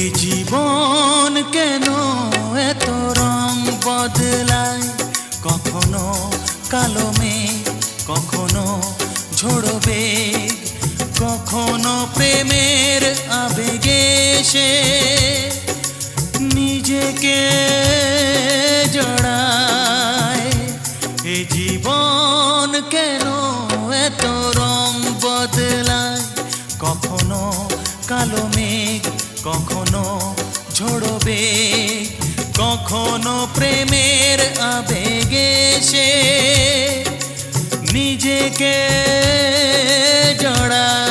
এ জীবন কেন এত রং বদলায়, কখনো কালো মেঘ, কখনো ঝোড়ো বেগ, কখনো প্রেমের আবেগে সে নিজেকে জড়ায়। এ জীবন কেন এত রং বদলায়, কখনো কালো মেঘ, কখনো ঝোড়ো বেগ, কখনো প্রেমের আবেগে সে নিজেকে জড়ায়।